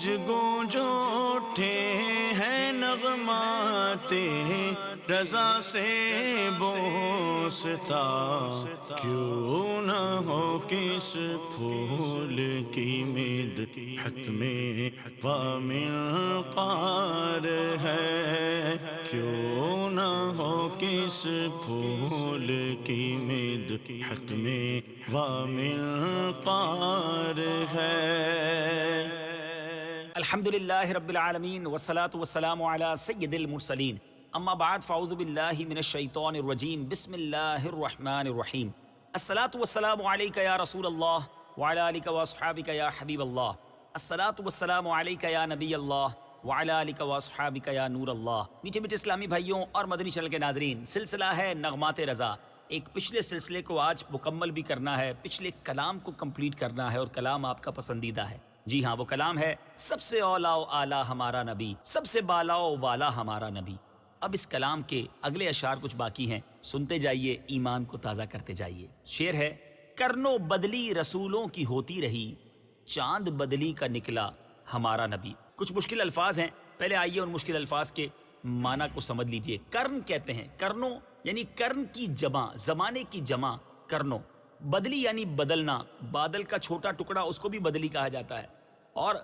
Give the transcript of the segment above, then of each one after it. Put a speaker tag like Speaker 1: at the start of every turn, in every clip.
Speaker 1: گونج گونج اٹھے ہیں نغمات رضا سے بوستا، کیوں نہ ہو کس پھول کی مدحت میں وامنقار ہے، کیوں نہ ہو کس پھول کی مدحت میں وامنقار ہے۔
Speaker 2: الحمدللہ رب العالمین والصلاة والسلام علی سید المرسلین، اما بعد فاعوذ باللہ من الشیطان الرجیم، بسم اللہ الرحمن الرحیم۔ الصلاة والسلام علیک یا رسول اللہ وعلی آلک واصحابک یا حبیب اللہ، الصلاة والسلام علیک یا نبی اللہ وعلی آلک واصحابک یا نور اللہ۔ میٹھے میٹھے اسلامی بھائیوں اور مدنی چینل کے ناظرین، سلسلہ ہے نغمات رضا۔ ایک پچھلے سلسلے کو آج مکمل بھی کرنا ہے، پچھلے کلام کو کمپلیٹ کرنا ہے، اور کلام آپ کا پسندیدہ ہے۔ جی ہاں، وہ کلام ہے سب سے اولا و اعلیٰ ہمارا نبی، سب سے بالا و والا ہمارا نبی۔ اب اس کلام کے اگلے اشعار کچھ باقی ہیں، سنتے جائیے، ایمان کو تازہ کرتے جائیے۔ شعر ہے: کرنو بدلی رسولوں کی ہوتی رہی، چاند بدلی کا نکلا ہمارا نبی۔ کچھ مشکل الفاظ ہیں، پہلے آئیے ان مشکل الفاظ کے معنی کو سمجھ لیجئے۔ کرن کہتے ہیں، کرنو یعنی کرن کی جمع، زمانے کی جمع کرنو۔ بدلی یعنی بدلنا، بادل کا چھوٹا ٹکڑا اس کو بھی بدلی کہا جاتا ہے۔ اور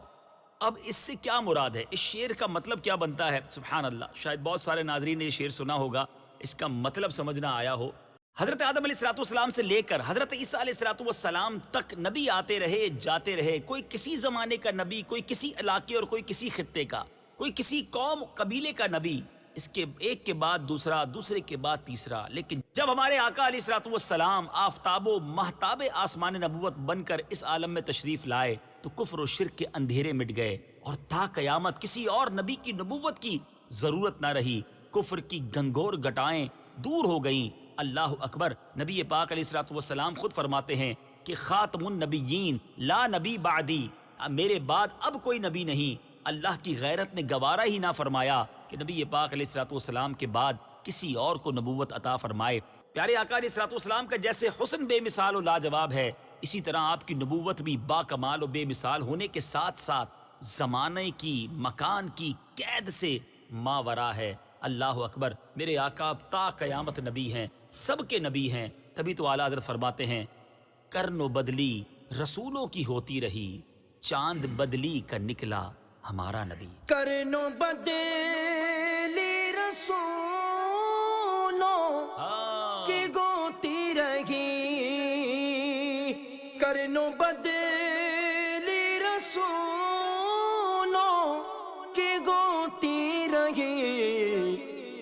Speaker 2: اب اس سے کیا مراد ہے، اس شعر کا مطلب کیا بنتا ہے؟ سبحان اللہ، شاید بہت سارے ناظرین نے یہ شعر سنا ہوگا، اس کا مطلب سمجھنا آیا ہو۔ حضرت آدم علیہ السلام سے لے کر حضرت عیسیٰ علیہ السلام تک نبی آتے رہے جاتے رہے، کوئی کسی زمانے کا نبی، کوئی کسی علاقے اور کوئی کسی خطے کا، کوئی کسی قوم قبیلے کا نبی، اس کے ایک کے بعد دوسرا، دوسرے کے بعد تیسرا۔ لیکن جب ہمارے آقا علیہ السلام آفتاب و مہتاب آسمان نبوت بن کر اس عالم میں تشریف لائے تو کفر و شرک کے اندھیرے مٹ گئے، اور تا قیامت کسی اور نبی کی نبوت کی ضرورت نہ رہی۔ کفر کی گنگور گٹائیں دور ہو گئیں۔ اللہ اکبر۔ نبی پاک علیہ السلام خود فرماتے ہیں کہ خاتم النبیین لا نبی بعدی، میرے بعد اب کوئی نبی نہیں۔ اللہ کی غیرت نے گوارا ہی نہ فرمایا کہ نبی پاک علیہ السلام کے بعد کسی اور کو نبوت عطا فرمائے۔ پیارے آقا علیہ السلام کا جیسے حسن بے مثال و لاجواب ہے، اسی طرح آپ کی نبوت بھی با کمال و بے مثال ہونے کے ساتھ ساتھ زمانے کی، مکان کی قید سے ماورا ہے۔ اللہ اکبر۔ میرے آقا تا قیامت نبی ہیں، سب کے نبی ہیں۔ تبھی تو اعلیٰ حضرت فرماتے ہیں: کرن و بدلی رسولوں کی ہوتی رہی، چاند بدلی کا نکلا ہمارا نبی۔
Speaker 3: کرن و بدلی رسولوں کی ہوتی رہی، کرن و بدلی رسولوں کی ہوتی رہی،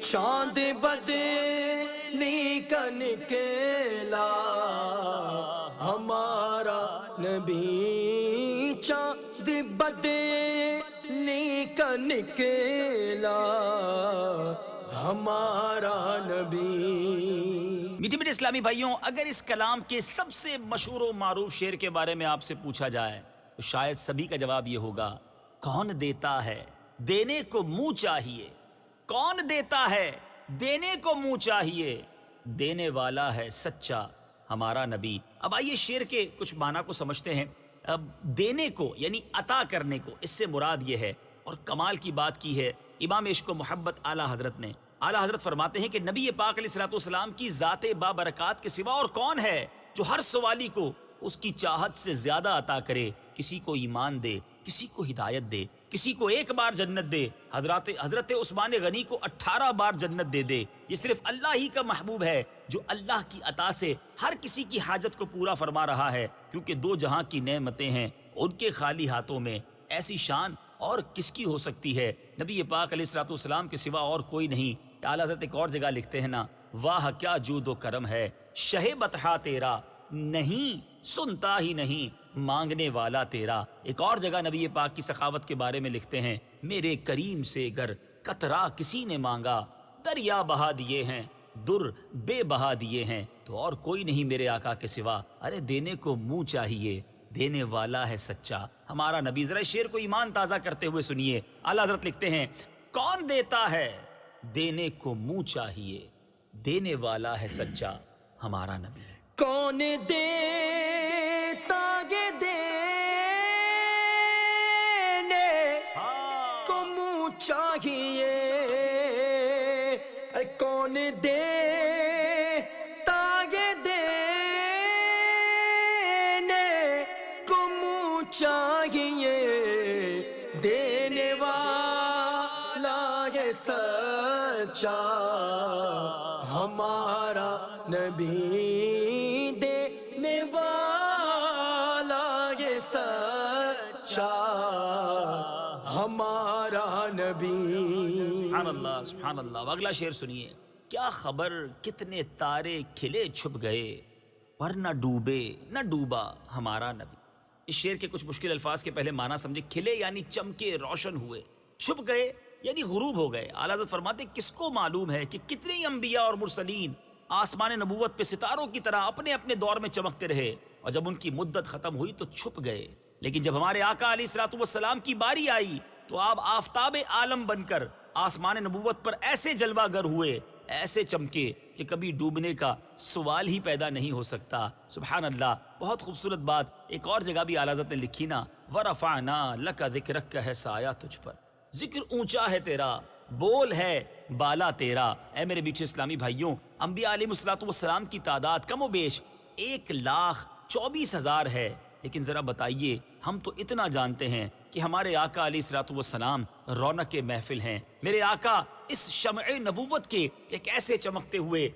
Speaker 3: چاند بدلی کا نکلا ہمارا نبی، چاند بدلی کا نکلا ہمارا نبی۔
Speaker 2: میٹھے میٹھے اسلامی بھائیوں، اگر اس کلام کے سب سے مشہور و معروف شعر کے بارے میں آپ سے پوچھا جائے تو شاید سبھی کا جواب یہ ہوگا: کون دیتا ہے دینے کو منہ چاہیے، کون دیتا ہے دینے کو منہ چاہیے، دینے والا ہے سچا ہمارا نبی۔ اب آئیے شعر کے کچھ معنی کو سمجھتے ہیں۔ اب دینے کو یعنی عطا کرنے کو، اس سے مراد یہ ہے، اور کمال کی بات کی ہے امام عشق و محبت اعلیٰ حضرت نے۔ اعلیٰ حضرت فرماتے ہیں کہ نبی پاک علیہ السلام کی ذات بابرکات کے سوا اور کون ہے جو ہر سوالی کو اس کی چاہت سے زیادہ عطا کرے، کسی کو ایمان دے، کسی کو ہدایت دے، کسی کو ایک بار جنت دے، حضرت عثمان غنی کو 18 بار جنت دے دے۔ یہ صرف اللہ ہی کا محبوب ہے جو اللہ کی عطا سے ہر کسی کی حاجت کو پورا فرما رہا ہے، کیونکہ دو جہاں کی نعمتیں ہیں ان کے خالی ہاتھوں میں، ایسی شان اور کس کی ہو سکتی ہے؟ نبی پاک علیہ السلام کے سوا اور کوئی نہیں۔ اعلیٰ حضرت ایک اور جگہ لکھتے ہیں نا: واہ کیا جود و کرم ہے شہ بطحا تیرا، نہیں سنتا ہی نہیں مانگنے والا تیرا۔ ایک اور جگہ نبی پاک کی سخاوت کے بارے میں لکھتے ہیں: میرے کریم سے گر قطرہ کسی نے مانگا، دریا بہا دیے ہیں در بے بہا دیے ہیں۔ تو اور کوئی نہیں میرے آقا کے سوا، ارے دینے کو منہ چاہیے، دینے والا ہے سچا ہمارا نبی۔ ذرا شعر کو ایمان تازہ کرتے ہوئے سنیے۔ اعلیٰ حضرت لکھتے ہیں: کون دیتا ہے دینے کو منہ چاہیے، دینے والا ہے سچا ہمارا نبی۔
Speaker 3: کون دیتا یہ دینے چاہیے کون دے تاگے دینے کو منہ چاہیے دینے والا ہے سچا ہمارا نبی دینے والا ہے سچا ہمارا نبی.
Speaker 2: سبحان اللہ سبحان اللہ. اب اگلا شعر سنیے. کیا خبر کتنے تارے کھلے چھپ گئے پر نہ ڈوبے نہ ڈوبا ہمارا نبی. اس شعر کے کچھ مشکل الفاظ کے پہلے معنی سمجھے. کھلے یعنی چمکے روشن ہوئے، چھپ گئے یعنی غروب ہو گئے. اعلیٰ حضرت فرماتے کس کو معلوم ہے کہ کتنے ہی انبیاء اور مرسلین آسمان نبوت پہ ستاروں کی طرح اپنے اپنے دور میں چمکتے رہے اور جب ان کی مدت ختم ہوئی تو چھپ گئے، لیکن جب ہمارے آقا علیہ الصلوۃ والسلام کی باری آئی تو آپ آفتاب عالم بن کر آسمان نبوت پر ایسے جلوہ گر ہوئے، ایسے چمکے کہ کبھی ڈوبنے کا سوال ہی پیدا نہیں ہو سکتا. سبحان اللہ. بہت خوبصورت بات ایک اور جگہ بھی اعلیٰ حضرت نے لکھی نا. وَرَفَعْنَا لَكَ ذِكْرَكَ کا ہے سایہ تجھ پر، ذکر اونچا ہے تیرا، بول ہے بالا تیرا. اے میرے بیچے اسلامی بھائیوں، انبیاء علیہ الصلوۃ والسلام کی تعداد کم و بیش 1,24,000 ہے، لیکن ذرا بتائیے ہم تو اتنا جانتے ہیں کہ ہمارے آقا علیہ الصلوۃ والسلام رونق محفل ہیں. میرے آقا اس شمع نبوت کے ایک ایسے چمکتے ہوئے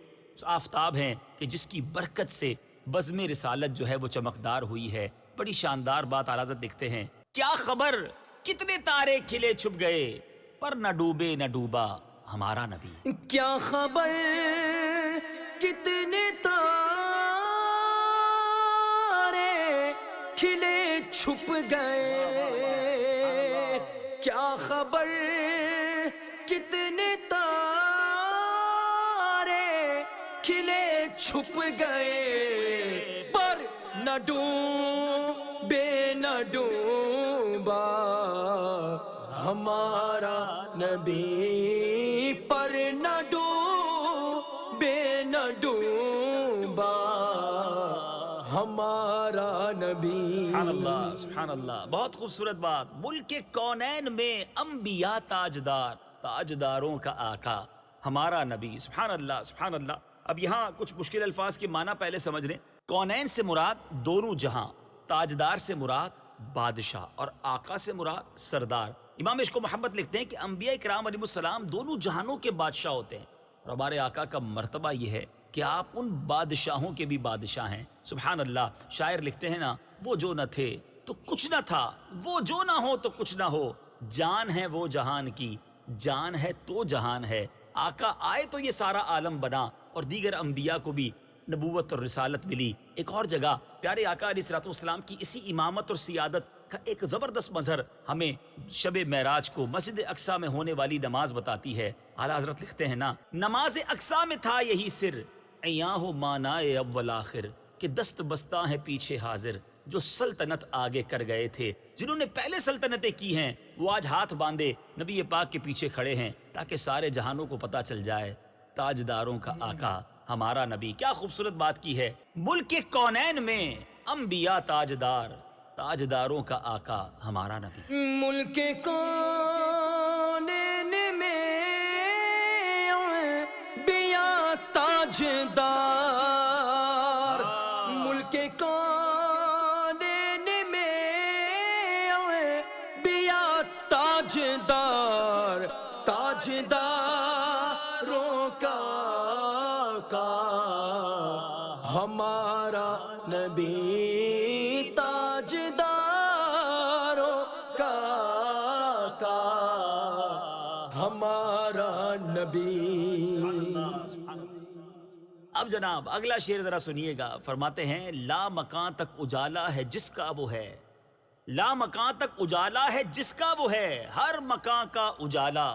Speaker 2: آفتاب ہیں کہ جس کی برکت سے بزم رسالت جو ہے وہ چمکدار ہوئی ہے. بڑی شاندار بات اعلیٰ حضرت لکھتے ہیں. کیا خبر کتنے تارے کھلے چھپ گئے پر نہ ڈوبے نہ ڈوبا ہمارا نبی.
Speaker 3: کیا خبر کتنے تارے کھلے چھپ گئے، کیا خبر کتنے تارے کھلے چھپ گئے پر نہ ڈوبے نہ ڈوبا ہمارا نبی، پر نہ ڈوبے نہ ڈوبا ہمارا نبی.
Speaker 2: سبحان اللہ سبحان اللہ. بہت خوبصورت بات. ملک کونین میں انبیاء تاجدار، تاجداروں کا آقا ہمارا نبی. سبحان اللہ سبحان اللہ. اب یہاں کچھ مشکل الفاظ کے معنی پہلے سمجھ لیں. کونین سے مراد دونوں جہاں، تاجدار سے مراد بادشاہ اور آقا سے مراد سردار. امام عشق و محبت لکھتے ہیں کہ انبیاء کرام علیہ السلام دونوں جہانوں کے بادشاہ ہوتے ہیں اور ہمارے آقا کا مرتبہ یہ ہے کہ آپ ان بادشاہوں کے بھی بادشاہ ہیں. سبحان اللہ. شاعر لکھتے ہیں نا، وہ جو نہ تھے تو کچھ نہ تھا، وہ جو نہ ہو تو کچھ نہ ہو، جان ہے وہ جہان کی، جان ہے تو جہان ہے. آقا آئے تو یہ سارا عالم بنا اور دیگر انبیاء کو بھی نبوت اور رسالت ملی. ایک اور جگہ پیارے آقا علیہ الصلوۃ والسلام کی اسی امامت اور سیادت کا ایک زبردست مظہر ہمیں شب معراج کو مسجد اقصی میں ہونے والی نماز بتاتی ہے. اعلیٰ حضرت لکھتے ہیں نا، نماز اقصی میں تھا یہی سر، عیاں ہو مانائے اول آخر، کہ دست بستہ ہیں پیچھے حاضر، جو سلطنت آگے کر گئے تھے. جنہوں نے پہلے سلطنتیں کی ہیں وہ آج ہاتھ باندھے نبی پاک کے پیچھے کھڑے ہیں تاکہ سارے جہانوں کو پتہ چل جائے تاجداروں کا آقا ہمارا نبی. کیا خوبصورت بات کی ہے. ملک کونین میں انبیاء تاجدار، تاجداروں کا آقا ہمارا نبی.
Speaker 3: ملک کونین میں انبیاء تاجدار، ملک کونین میں انبیاء تاجدار، تاجداروں کا ہمارا نبی، تاجداروں کا ہمارا نبی.
Speaker 2: اب جناب اگلا شعر ذرا سنیے گا. فرماتے ہیں لا مکان تک اجالا ہے جس کا وہ ہے، لا مکان تک اجالا ہے جس کا وہ ہے، ہر مکان کا اجالا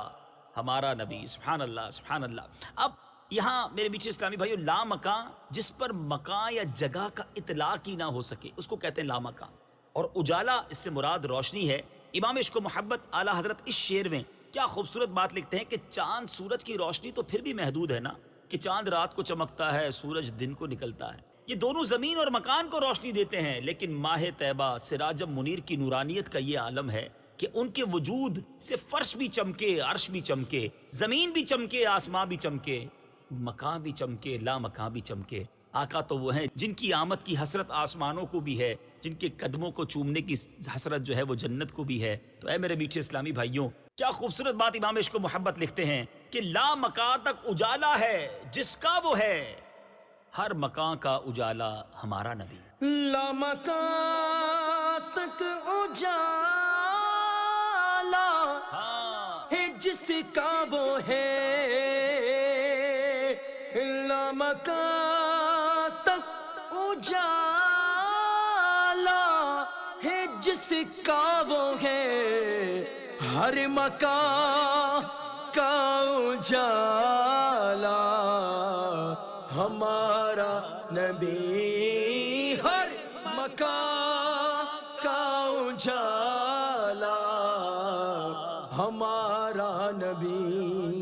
Speaker 2: ہمارا نبی. سبحان اللہ سبحان اللہ. اب یہاں میرے بیچ اسلامی بھائیو، لا مکان جس پر مکان یا جگہ کا اطلاق ہی نہ ہو سکے اس کو کہتے ہیں لا مکان، اور اجالا اس سے مراد روشنی ہے. امام عشق و محبت اعلیٰ حضرت اس شعر میں کیا خوبصورت بات لکھتے ہیں کہ چاند سورج کی روشنی تو پھر بھی محدود ہے نا، کہ چاند رات کو چمکتا ہے، سورج دن کو نکلتا ہے. یہ دونوں زمین اور مکان کو روشنی دیتے ہیں، لیکن ماہ طیبہ سراجم منیر کی نورانیت کا یہ عالم ہے کہ ان کے وجود سے فرش بھی چمکے، عرش بھی چمکے، زمین بھی چمکے، آسمان بھی چمکے، مکان بھی چمکے، لا مکان بھی چمکے۔ آقا تو وہ ہیں جن کی آمد کی حسرت آسمانوں کو بھی ہے، جن کے قدموں کو چومنے کی حسرت جو ہے وہ جنت کو بھی ہے۔ تو اے میرے میٹھے اسلامی بھائیوں، کیا خوبصورت بات امام عشق و محبت لکھتے ہیں کہ لا مکان تک اجالا ہے جس کا وہ ہے، ہر مکان کا اجالا ہمارا نبی۔
Speaker 3: لامکان تک اجالا ہے جس کا وہ ہے، لامکان تک اجالا ہے جس کا وہ ہے، ہر مکان کا اجالا ہمارا نبی، ہر مکان کا اجالا ہمارا نبی۔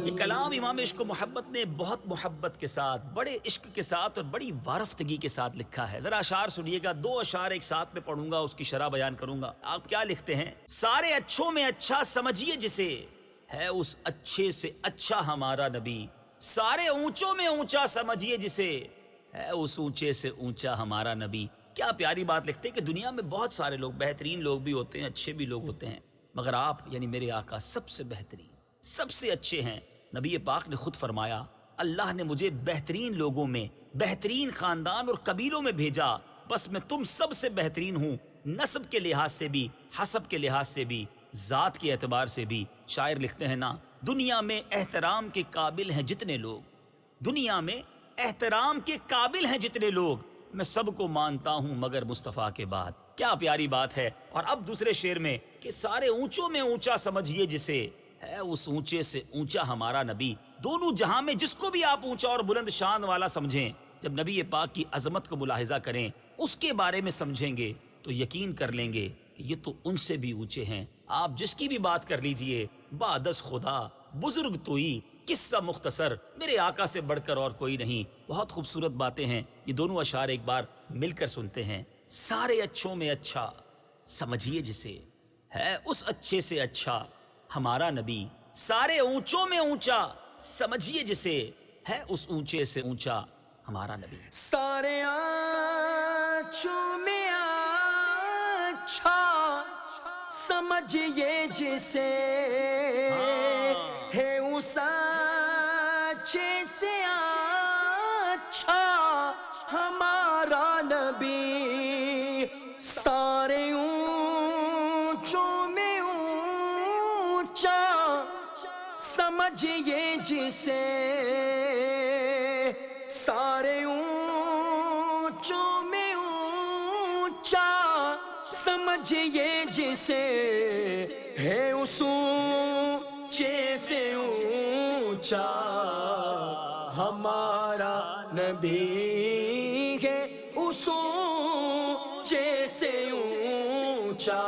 Speaker 2: یہ کلام امام عشق و محبت نے بہت محبت کے ساتھ، بڑے عشق کے ساتھ اور بڑی وارفتگی کے ساتھ لکھا ہے۔ ذرا اشعار سنیے گا، 2 اشعار ایک ساتھ میں پڑھوں گا، اس کی شرح بیان کروں گا۔ آپ کیا لکھتے ہیں؟ سارے اچھوں میں اچھا سمجھیے جسے، ہے اس اچھے سے اچھا ہمارا نبی۔ سارے اونچوں میں اونچا سمجھیے جسے، ہے اس اونچے سے اونچا ہمارا نبی۔ کیا پیاری بات لکھتے ہیں کہ دنیا میں بہت سارے لوگ، بہترین لوگ بھی ہوتے ہیں، اچھے بھی لوگ ہوتے ہیں، مگر آپ یعنی میرے آقا سب سے بہترین، سب سے اچھے ہیں۔ نبی پاک نے خود فرمایا، اللہ نے مجھے بہترین لوگوں میں، بہترین خاندان اور قبیلوں میں بھیجا، بس میں تم سب سے بہترین ہوں، نسب کے لحاظ سے بھی، حسب کے لحاظ سے بھی، ذات کے اعتبار سے بھی۔ شاعر لکھتے ہیں نا، دنیا میں احترام کے قابل ہیں جتنے لوگ، دنیا میں احترام کے قابل ہیں جتنے لوگ، میں سب کو مانتا ہوں مگر مصطفیٰ کے بعد۔ کیا پیاری بات ہے۔ اور اب دوسرے شعر میں کہ سارے اونچوں میں اونچا سمجھیے جسے، ہے اس اونچے سے اونچا ہمارا نبی۔ دونوں جہاں میں جس کو بھی آپ اونچا اور بلند شان والا سمجھیں، جب نبی پاک کی عظمت کو ملاحظہ کریں، اس کے بارے میں سمجھیں گے تو یقین کر لیں گے کہ یہ تو ان سے بھی اونچے ہیں۔ آپ جس کی بھی بات کر لیجئے، بعدس خدا بزرگ توئی، قصہ مختصر، میرے آقا سے بڑھ کر اور کوئی نہیں۔ بہت خوبصورت باتیں ہیں۔ یہ دونوں اشعار ایک بار مل کر سنتے ہیں۔ سارے اچھوں میں اچھا سمجھیے جسے، ہے اس اچھے سے اچھا ہمارا نبی۔ سارے اونچوں میں اونچا سمجھیے جسے، ہے اس اونچے سے اونچا ہمارا نبی۔
Speaker 3: سارے اچھوں میں اچھا سمجھیے جسے، ہے اس اچھے سے اچھا ہمارا نبی۔ سارے اونچوں میں اونچا سمجھیے جسے، سارے اونچوں میں اونچا سمجھیے جسے، ہے اس اونچے سے اونچا ہمارا نبی، ہے اس اونچے سے اونچا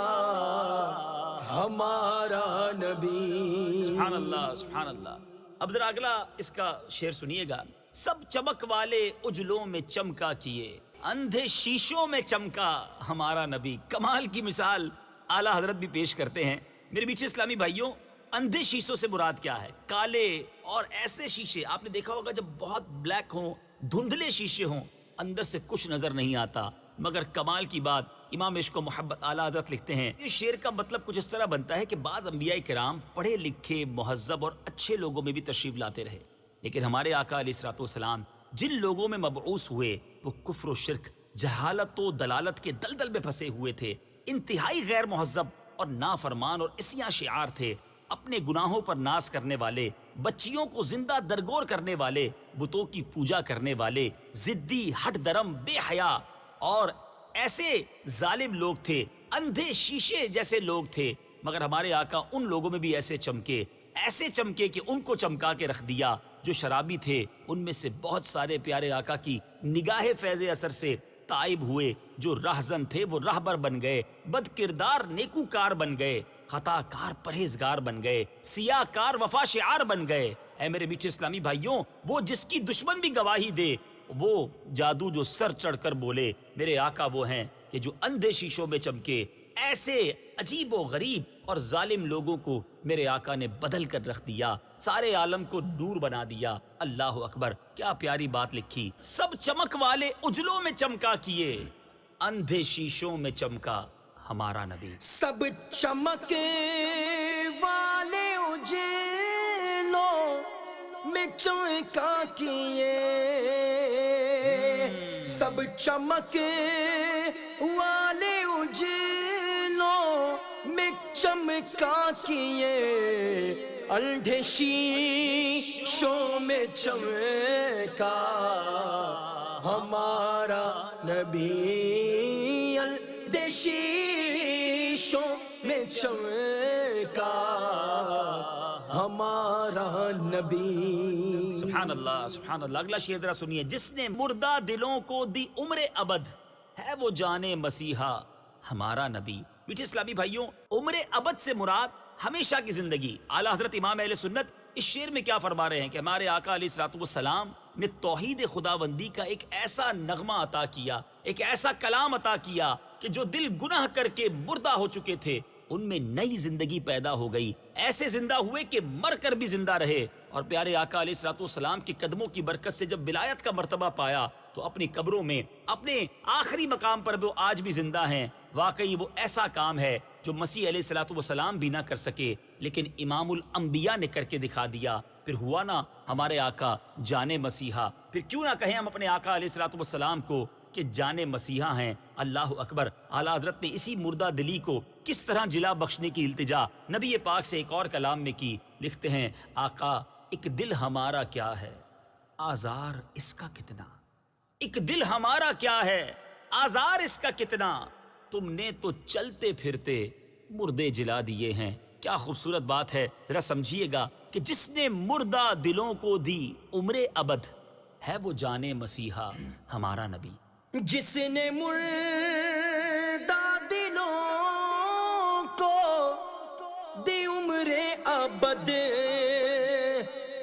Speaker 3: ہمارا نبی۔
Speaker 2: سبحان اللہ، سبحان اللہ۔ اب ذرا اگلا اس کا شعر سنیے گا۔ سب چمک والے اجلوں میں چمکا کیے، اندھے شیشوں میں چمکا ہمارا نبی۔ کمال کی مثال اعلیٰ حضرت بھی پیش کرتے ہیں۔ میرے میٹھے اسلامی بھائیوں، اندھے شیشوں سے مراد کیا ہے؟ کالے اور ایسے شیشے، آپ نے دیکھا ہوگا جب بہت بلیک ہوں، دھندلے شیشے ہوں، اندر سے کچھ نظر نہیں آتا۔ مگر کمال کی بات، امام عشق و محبت اعلیٰ حضرت لکھتے ہیں، اس شعر کا مطلب کچھ اس طرح بنتا ہے کہ بعض انبیاء کرام پڑھے لکھے، مہذب اور اچھے لوگوں میں بھی تشریف لاتے رہے، لیکن ہمارے آقا علیہ الصلوۃ والسلام جن لوگوں میں مبعوث ہوئے وہ کفر و شرک، جہالت و دلالت کے دلدل میں پھنسے ہوئے تھے، انتہائی غیر مہذب اور نافرمان اور عصیاں شعار تھے، اپنے گناہوں پر ناز کرنے والے، بچیوں کو زندہ درگور کرنے والے، بتوں کی پوجا کرنے والے، ضدی، ہٹ درم، بے حیا اور ایسے ظالم لوگ تھے، اندھے شیشے جیسے لوگ تھے۔ مگر ہمارے آقا ان لوگوں میں بھی ایسے چمکے کہ ان کو چمکا کے رکھ دیا۔ جو شرابی تھے ان میں سے بہت سارے پیارے آقا کی نگاہ فیض اثر سے تائب ہوئے، جو راہزن تھے وہ راہبر بن گئے، بد کردار نیکوکار بن گئے، خطا کار پرہیزگار بن گئے، سیاہ کار وفا شعار بن گئے۔ اے میرے میٹھے اسلامی بھائیوں، وہ جس کی دشمن بھی گواہی دے، وہ جادو جو سر چڑھ کر بولے، میرے آقا وہ ہیں کہ جو اندھے شیشوں میں چمکے، ایسے عجیب و غریب اور ظالم لوگوں کو میرے آقا نے بدل کر رکھ دیا، سارے عالم کو نور بنا دیا۔ اللہ اکبر، کیا پیاری بات لکھی۔ سب چمک والے اجلوں میں چمکا کیے، اندھے شیشوں میں چمکا ہمارا نبی۔
Speaker 3: سب چمک والے اجلوں میں چمکا کیے، سب چمک والے اجلوں میں چمکا کیے، اندھے شیشوں میں چمکا ہمارا نبی، اندھے شیشوں میں چمکا ہمارا نبی۔
Speaker 2: سبحان اللہ سبحان اللہ۔ اگلا شعر ذرا سنیے۔ جس نے مردہ دلوں کو دی عمر ابد، ہے وہ جانے مسیحا ہمارا نبی۔ میٹھے اسلامی بھائیوں، عمر ابد سے مراد ہمیشہ کی زندگی۔ اعلیٰ حضرت امام اہل سنت اس شعر میں کیا فرما رہے ہیں کہ ہمارے آقا علیہ الصلوۃ والسلام نے توحید خداوندی کا ایک ایسا نغمہ عطا کیا، ایک ایسا کلام عطا کیا کہ جو دل گناہ کر کے مردہ ہو چکے تھے ان میں نئی زندگی پیدا ہو گئی، ایسے زندہ ہوئے کہ مر کر بھی زندہ رہے۔ اور پیارے آقا علیہ الصلوۃ والسلام کے قدموں کی برکت سے جب ولایت کا مرتبہ پایا تو اپنی قبروں میں اپنے آخری مقام پر وہ آج بھی زندہ ہیں۔ واقعی وہ ایسا کام ہے جو مسیح علیہ الصلوۃ والسلام بھی نہ کر سکے، لیکن امام الانبیاء نے کر کے دکھا دیا۔ پھر ہوا نا ہمارے آقا جانے مسیحا، پھر کیوں نہ کہیں ہم اپنے آقا علیہ الصلوۃ والسلام کو کہ جانے مسیحا ہیں۔ اللہ اکبر۔ اعلیٰ حضرت نے اسی مردہ دلی کو کس طرح جلا بخشنے کی التجا نبی پاک سے ایک اور کلام میں کی۔ لکھتے ہیں، آقا ایک دل ہمارا کیا ہے آزار اس کا کتنا، ایک دل ہمارا کیا ہے آزار اس کا کتنا، تم نے تو چلتے پھرتے مردے جلا دیے ہیں۔ کیا خوبصورت بات ہے، ذرا سمجھیے گا کہ جس نے مردہ دلوں کو دی عمر ابد، ہے وہ جانے مسیحا ہمارا نبی۔
Speaker 3: جس نے مردہ دلوں کو دی عمر ابد،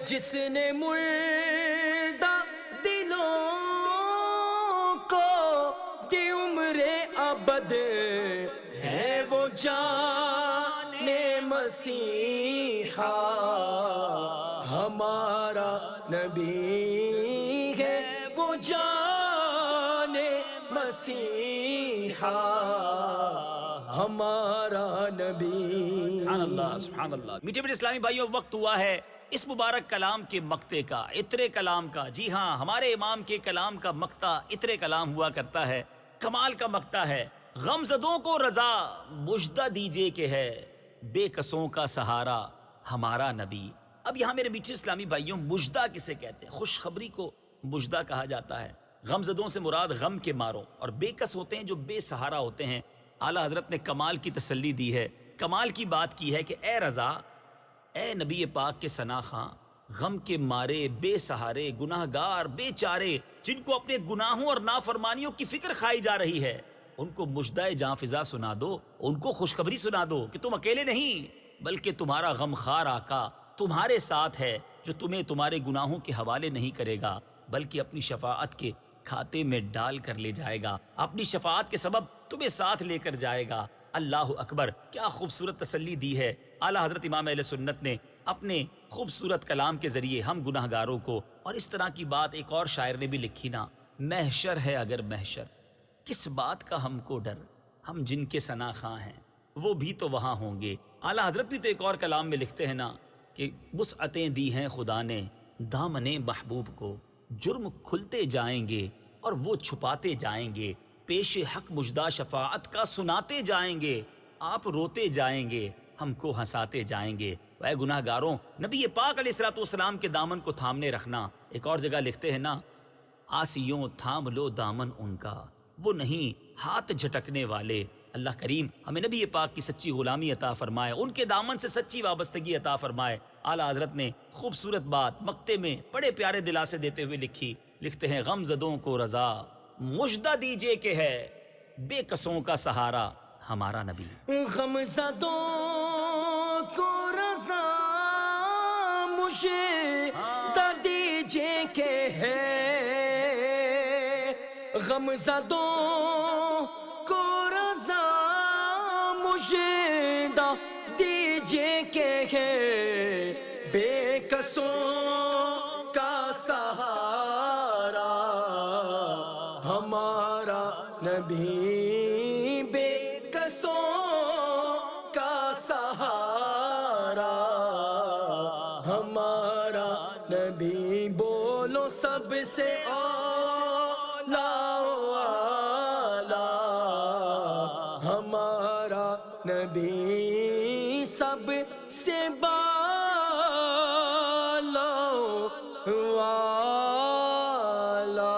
Speaker 3: جس نے مردہ دلوں کو دی عمر ابد، ہے وہ جانے مسیحا ہمارا نبی، ہے وہ جانے مسیحا ہمارا نبی۔
Speaker 2: سبحان اللہ سبحان اللہ۔ میٹھے میٹھے اسلامی بھائیوں، وقت ہوا ہے اس مبارک کلام کے مقطع کا، عطر کلام کا۔ جی ہاں، ہمارے امام کے کلام کا مقطع عطر کلام ہوا کرتا ہے، کمال کا مقطع ہے۔ غم زدوں کو رضا مژدہ دیجئے کہ ہے بے کسوں کا سہارا ہمارا نبی۔ اب یہاں میرے میٹھے اسلامی بھائیوں، مژدہ کسے کہتے ہیں؟ خوشخبری کو مژدہ کہا جاتا ہے۔ غم زدوں سے مراد غم کے ماروں، اور بے کس ہوتے ہیں جو بے سہارا ہوتے ہیں۔ اعلیٰ حضرت نے کمال کی تسلی دی ہے، کمال کی بات کی ہے کہ اے رضا، اے نبی پاک کے ثنا خاں، غم کے مارے بے سہارے گناہ گار بے چارے جن کو اپنے گناہوں اور نافرمانیوں کی فکر کھائی جا رہی ہے، ان کو مژدہ جاں فضا سنا دو، ان کو خوشخبری سنا دو کہ تم اکیلے نہیں، بلکہ تمہارا غم خار آقا تمہارے ساتھ ہے، جو تمہیں تمہارے گناہوں کے حوالے نہیں کرے گا، بلکہ اپنی شفاعت کے کھاتے میں ڈال کر لے جائے گا، اپنی شفاعت کے سبب تمہیں ساتھ لے کر جائے گا۔ اللہ اکبر، کیا خوبصورت تسلی دی ہے اعلیٰ حضرت امام اہل سنت نے اپنے خوبصورت کلام کے ذریعے ہم گناہ گاروں کو۔ اور اس طرح کی بات ایک اور شاعر نے بھی لکھی نا، محشر ہے اگر محشر، کس بات کا ہم کو ڈر، ہم جن کے ثنا خواں ہیں وہ بھی تو وہاں ہوں گے۔ اعلیٰ حضرت بھی تو ایک اور کلام میں لکھتے ہیں نا کہ وسعتیں دی ہیں خدا نے دامن محبوب کو، جرم کھلتے جائیں گے اور وہ چھپاتے جائیں گے، پیش حق مژدہ شفاعت کا سناتے جائیں گے، آپ روتے جائیں گے ہم کو ہنساتے جائیں گے۔ اے گناہ گاروں، نبی پاک علیہ الصلوۃ والسلام کے دامن کو تھامنے رکھنا۔ ایک اور جگہ لکھتے ہیں نا، آسیوں تھام لو دامن ان کا، وہ نہیں ہاتھ جھٹکنے والے۔ اللہ کریم ہمیں نبی پاک کی سچی غلامی عطا فرمائے، ان کے دامن سے سچی وابستگی عطا فرمائے۔ اعلیٰ حضرت نے خوبصورت بات مقطع میں بڑے پیارے دلاسے دیتے ہوئے لکھی، لکھتے ہیں، غم زدوں کو رضا مژدہ دیجئے کہ ہے بے کسوں کا سہارا ہمارا نبی۔
Speaker 3: غم زدوں کو رضا مژدہ دیجئے کہ ہے، غم زدوں کو رضا مژدہ یہ کہ ہے بے کسوں کا سہارا، ہمارا نبی بے کسوں کا سہارا، ہمارا نبی بولو سب سے اولا والا، ہمارا نبی سب سے بالا والا،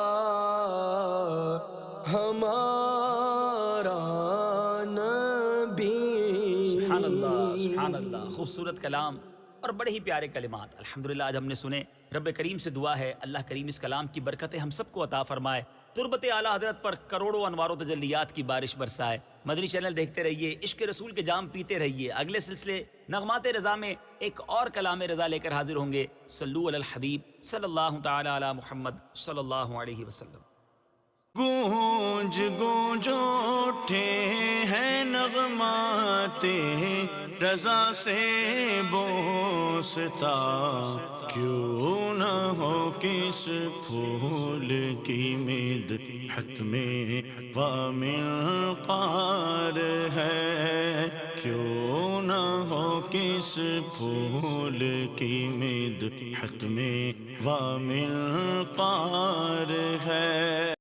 Speaker 3: ہمارا نبی۔
Speaker 2: سبحان اللہ، سبحان اللہ، خوبصورت کلام اور بڑے ہی پیارے کلمات الحمدللہ آج ہم نے سنے۔ رب کریم سے دعا ہے اللہ کریم اس کلام کی برکتیں ہم سب کو عطا فرمائے، تربت اعلیٰ حضرت پر کروڑوں انوار و تجلیات کی بارش برسائے۔ مدنی چینل دیکھتے رہیے، عشق رسول کے جام پیتے رہیے۔ اگلے سلسلے نغمات رضا میں ایک اور کلام رضا لے کر حاضر ہوں گے۔ صلو علی الحبیب صلی اللہ تعالی علی محمد صلی اللہ علیہ وسلم۔
Speaker 1: گونج گونج اٹھے ہیں نغمات رضا سے بوستا، کیوں نہ ہو کس پھول کی مدحت میں وامنقار ہے، کیوں نہ ہو کس پھول کی مدحت میں وامنقار ہے۔